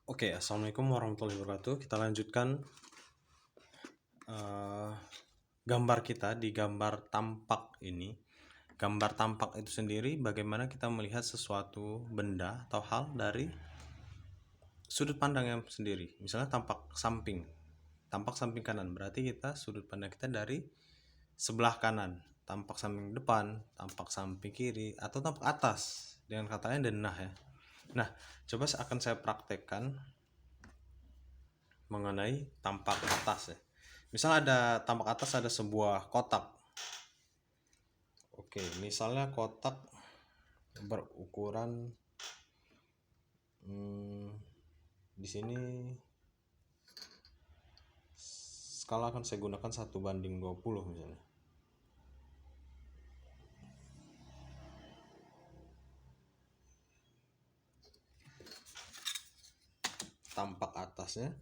Oke, assalamualaikum warahmatullahi wabarakatuh. Kita lanjutkan eh, gambar kita di gambar tampak ini. Gambar tampak itu sendiri bagaimana kita melihat sesuatu benda atau hal dari sudut pandang yang sendiri. Misalnya tampak samping kanan berarti kita sudut pandang kita dari sebelah kanan. Tampak samping depan, tampak samping kiri, atau tampak atas dengan katanya denah ya. Nah, coba akan saya praktekkan mengenai tampak atas ya. Misal ada tampak atas ada sebuah kotak. Oke, misalnya kotak berukuran di sini skala akan saya gunakan 1:20 misalnya. Tampak atasnya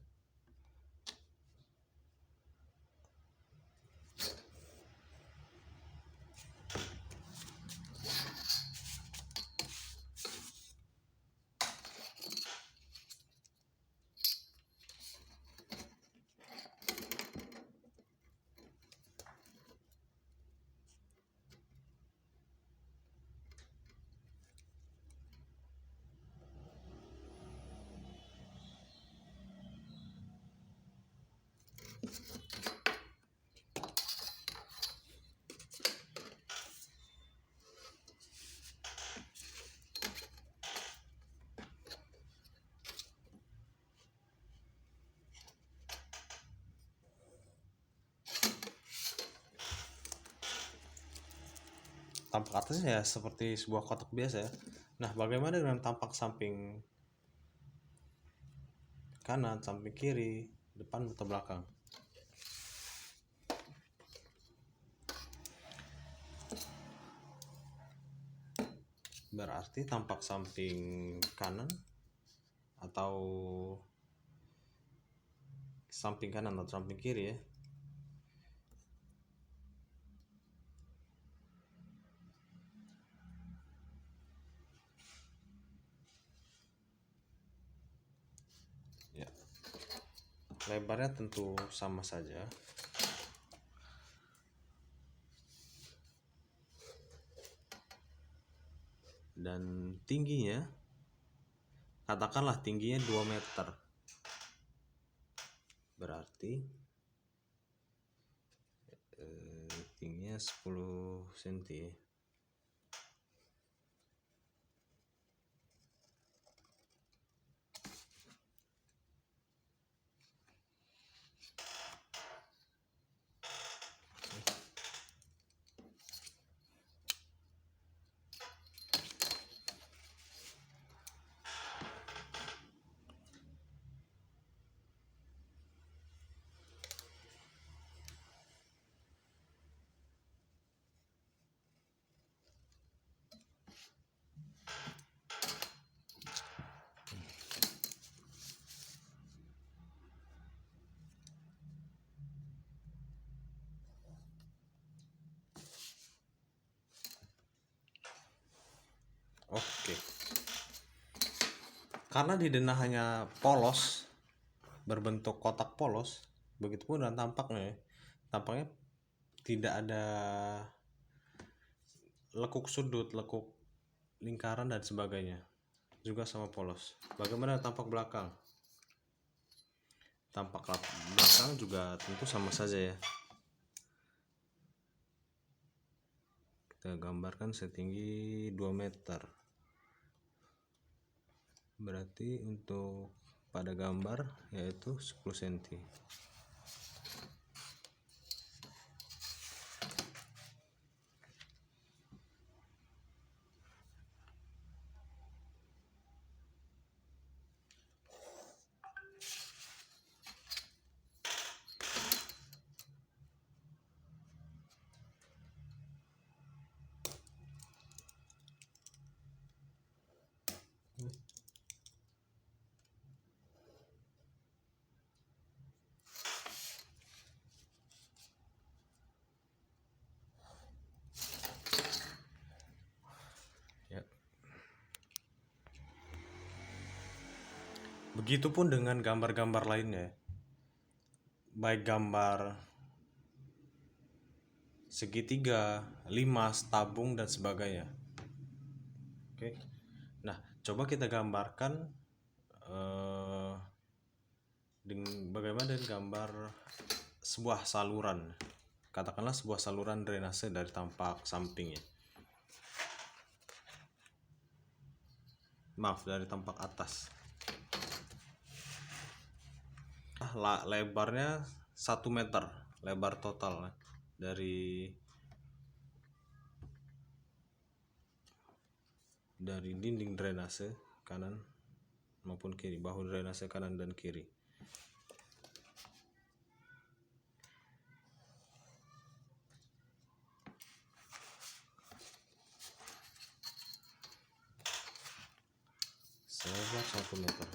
tampak atasnya ya seperti sebuah kotak biasa ya. Nah, bagaimana dengan tampak samping kanan, samping kiri, depan atau belakang? Berarti tampak samping kanan atau samping kanan atau samping kiri ya. Ya, lebarnya tentu sama saja. Dan tingginya, katakanlah tingginya 2 meter. Berarti tingginya 10 cm. Oke. Karena di denah hanya polos, berbentuk kotak polos, begitupun dan tampaknya ya. Tampaknya tidak ada lekuk sudut, lekuk lingkaran dan sebagainya. Juga sama polos. Bagaimana tampak belakang? Tampak belakang juga tentu sama saja ya. Kita gambarkan setinggi 2 meter. Berarti untuk pada gambar yaitu 10 cm. Begitupun dengan gambar-gambar lainnya, baik gambar segitiga, limas, tabung, dan sebagainya. Oke. Nah, coba kita gambarkan bagaimana dengan gambar sebuah saluran. Katakanlah sebuah saluran drainase dari tampak sampingnya. Maaf, dari tampak atas. Lebarnya 1 meter, lebar total dari dinding drainase kanan maupun kiri, bahu drainase kanan dan kiri. Selebar 1 meter.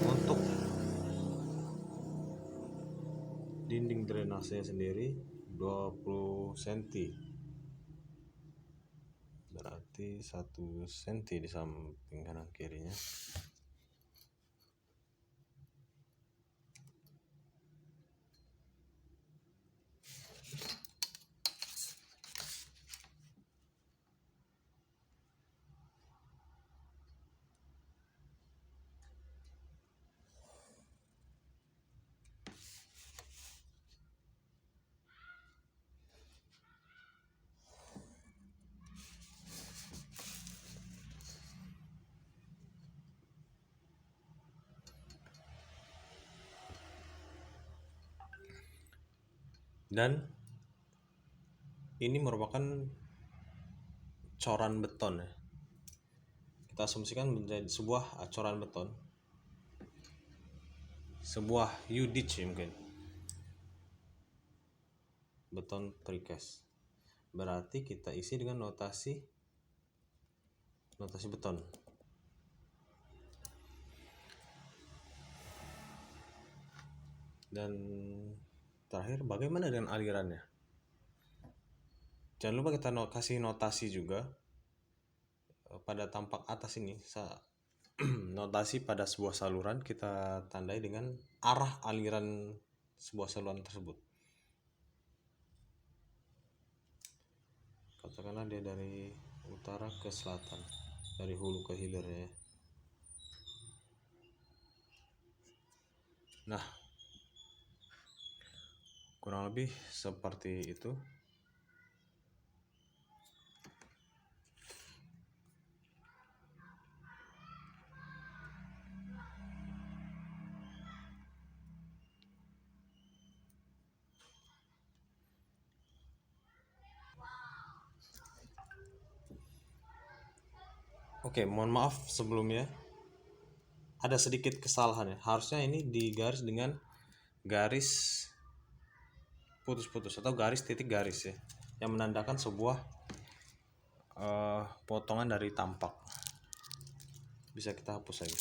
Untuk dinding drainase sendiri 20 cm, berarti 1 cm di samping kanan kirinya. Dan ini merupakan coran beton ya. Kita asumsikan menjadi sebuah coran beton, sebuah U-ditch mungkin, beton precast. Berarti kita isi dengan notasi beton. Dan terakhir, bagaimana dengan alirannya? Jangan lupa kita kasih notasi juga pada tampak atas ini. Notasi pada sebuah saluran kita tandai dengan arah aliran sebuah saluran tersebut. Katakanlah dia dari utara ke selatan, dari hulu ke hilir ya. Nah, kurang lebih seperti itu. Oke, mohon maaf sebelumnya. Ada sedikit kesalahan ya. Harusnya ini digaris dengan garis putus-putus atau garis titik garis ya, yang menandakan sebuah potongan dari tampak. Bisa kita hapus saja.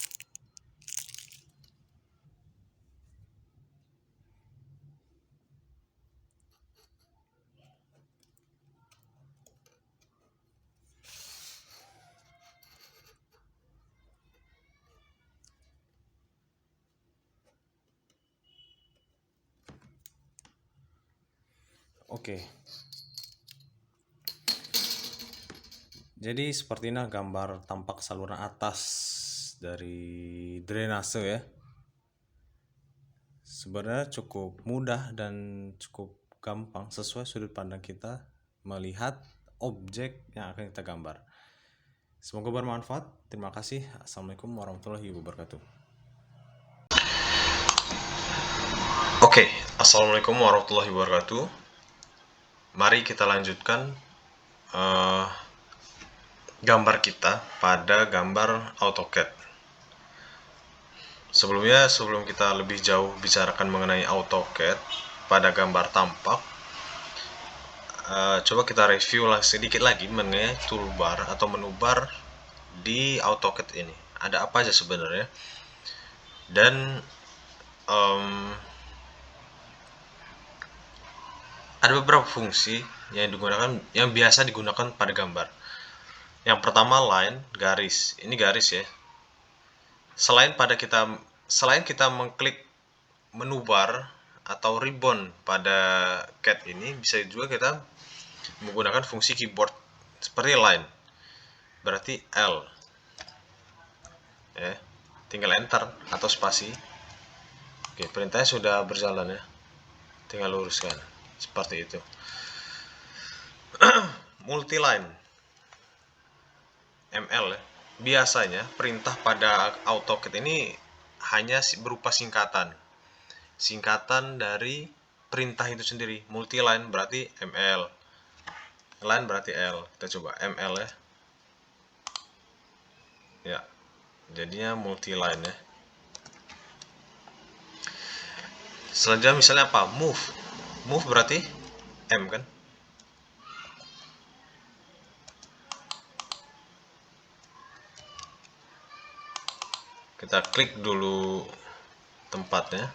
Oke. Jadi seperti ini gambar tampak saluran atas dari drainase ya. Sebenarnya cukup mudah dan cukup gampang sesuai sudut pandang kita melihat objek yang akan kita gambar. Semoga bermanfaat. Terima kasih. Assalamualaikum warahmatullahi wabarakatuh. Oke, assalamualaikum warahmatullahi wabarakatuh. mari kita lanjutkan gambar kita pada gambar AutoCAD. Sebelum kita lebih jauh bicarakan mengenai AutoCAD pada gambar tampak, coba kita review sedikit lagi mengenai toolbar atau menu bar di AutoCAD ini. Ada apa aja sebenarnya? Dan ada beberapa fungsi yang biasa digunakan pada gambar. Yang pertama line, garis. Ini garis ya. Selain kita mengklik menu bar atau ribbon pada CAD ini, bisa juga kita menggunakan fungsi keyboard seperti line. Berarti L. Ya. Tinggal enter atau spasi. Oke, perintahnya sudah berjalan ya. Tinggal luruskan. Seperti itu. Multiline ML ya. Biasanya perintah pada AutoCAD ini hanya berupa singkatan dari perintah itu sendiri. Multiline berarti ML, line berarti L. Kita coba ML ya. Ya, jadinya multiline ya. Selanjutnya misalnya apa? Move berarti M kan? Kita klik dulu tempatnya.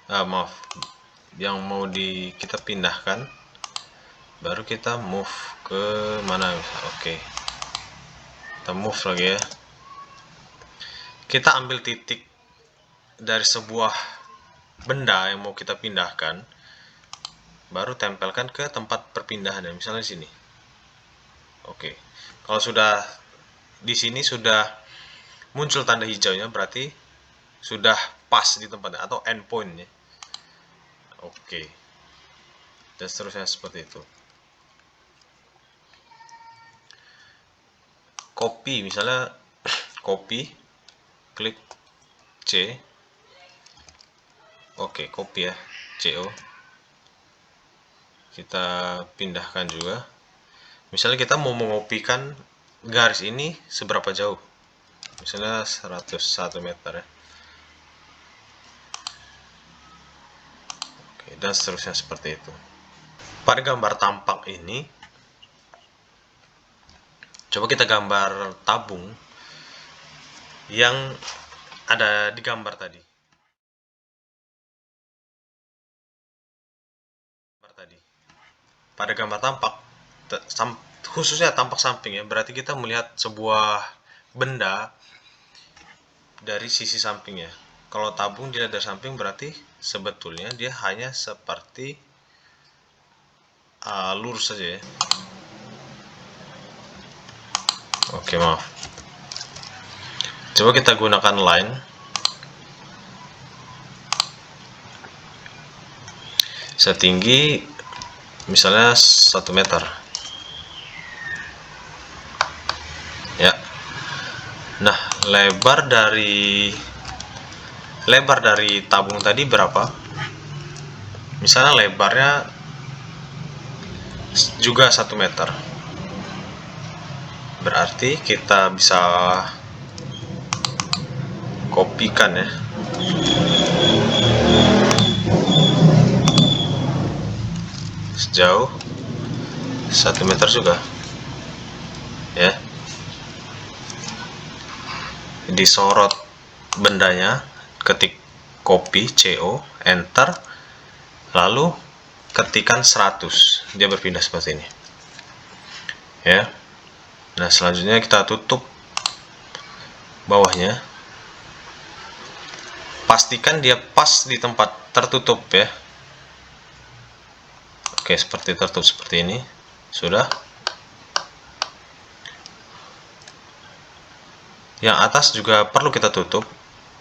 Maaf, yang mau kita pindahkan, baru kita move ke mana? Oke, kita move lagi ya. Kita ambil titik dari sebuah benda yang mau kita pindahkan, baru tempelkan ke tempat perpindahan, misalnya di sini. Oke, kalau sudah di sini sudah muncul tanda hijaunya, berarti sudah pas di tempatnya atau endpoint ya. Oke, dan seterusnya seperti itu. Copy misalnya, copy, klik C. Oke, copy ya, CO. Kita pindahkan juga. Misalnya kita mau mengopikan garis ini seberapa jauh, misalnya 101 meter ya. Oke, dan seterusnya seperti itu. Pada gambar tampak ini, coba kita gambar tabung yang ada di gambar tadi. Pada gambar tampak, khususnya tampak samping ya, berarti kita melihat sebuah benda dari sisi sampingnya. Kalau tabung dilihat dari samping, berarti sebetulnya dia hanya seperti lurus saja ya. Oke, maaf. Coba kita gunakan line. Setinggi misalnya 1 meter. Ya. Nah, lebar dari tabung tadi berapa? Misalnya lebarnya juga 1 meter. Berarti kita bisa kopikan ya. Sejauh 1 meter juga. Ya. Disorot bendanya, ketik copy CO, enter, lalu ketikan 100. Dia berpindah seperti ini. Ya. Nah, selanjutnya kita tutup bawahnya. Pastikan dia pas di tempat tertutup ya. Oke, seperti tertutup seperti ini. Sudah. Yang atas juga perlu kita tutup.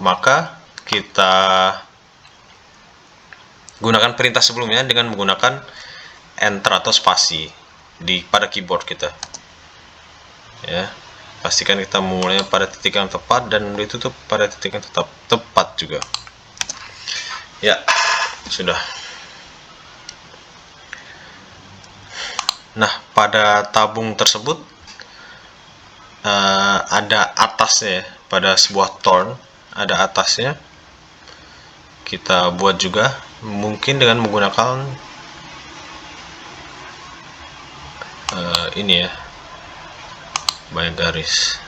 Maka kita gunakan perintah sebelumnya dengan menggunakan enter atau spasi pada keyboard kita. Ya, pastikan kita memulainya pada titik yang tepat dan ditutup pada titik yang tepat juga. Ya, sudah. Nah, pada tabung tersebut ada atasnya ya. Pada sebuah torn ada atasnya. Kita buat juga mungkin dengan menggunakan ini ya, banyak garis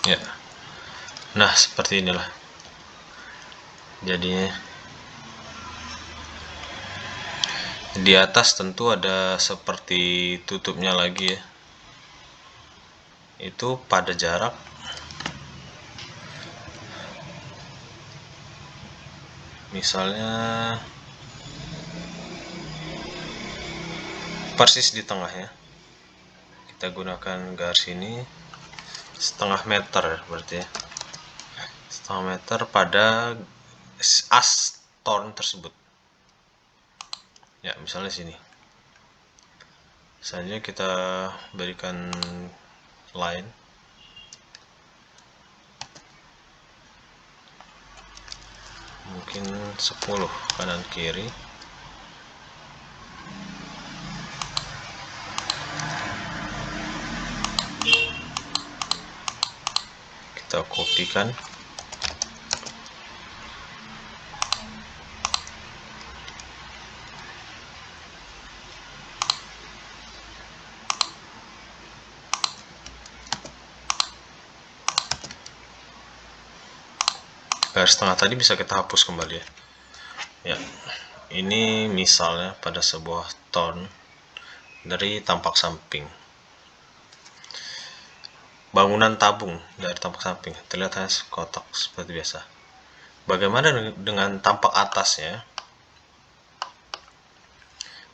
ya. Nah, seperti inilah jadinya. Di atas tentu ada seperti tutupnya lagi ya, itu pada jarak misalnya persis di tengah ya. Kita gunakan garis ini setengah meter berarti ya, setengah meter pada as torn tersebut ya. Misalnya sini, selanjutnya kita berikan line mungkin 10 kanan kiri. Kita kopikan. Garis tengah tadi bisa kita hapus kembali ya. Ya, ini misalnya pada sebuah torn dari tampak samping. Bangunan tabung dari tampak samping terlihat hanya kotak seperti biasa. Bagaimana dengan tampak atasnya?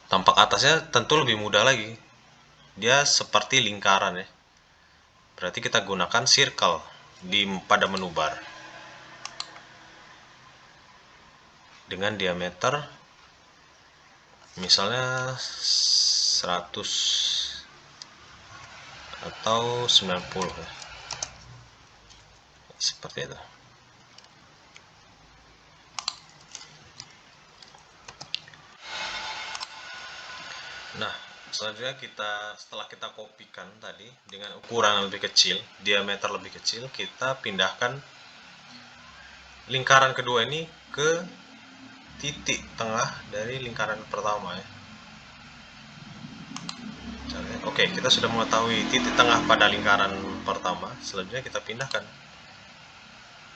Tampak atasnya tentu lebih mudah lagi. Dia seperti lingkaran ya. Berarti kita gunakan circle pada menu bar dengan diameter misalnya 100 atau 90 ya. Seperti itu. Nah, selanjutnya setelah kita kopikan tadi dengan ukuran lebih kecil, diameter lebih kecil, kita pindahkan lingkaran kedua ini ke titik tengah dari lingkaran pertama ya. Oke, kita sudah mengetahui titik tengah pada lingkaran pertama. Selanjutnya kita pindahkan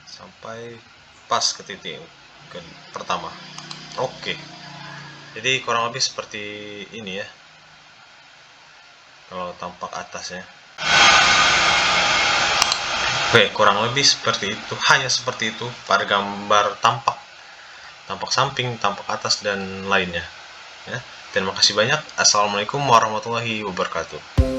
sampai pas ke titik pertama. Oke, jadi kurang lebih seperti ini ya kalau tampak atasnya. Oke, kurang lebih seperti itu, hanya seperti itu pada gambar tampak samping, tampak atas, dan lainnya ya. Terima kasih banyak. Assalamualaikum warahmatullahi wabarakatuh.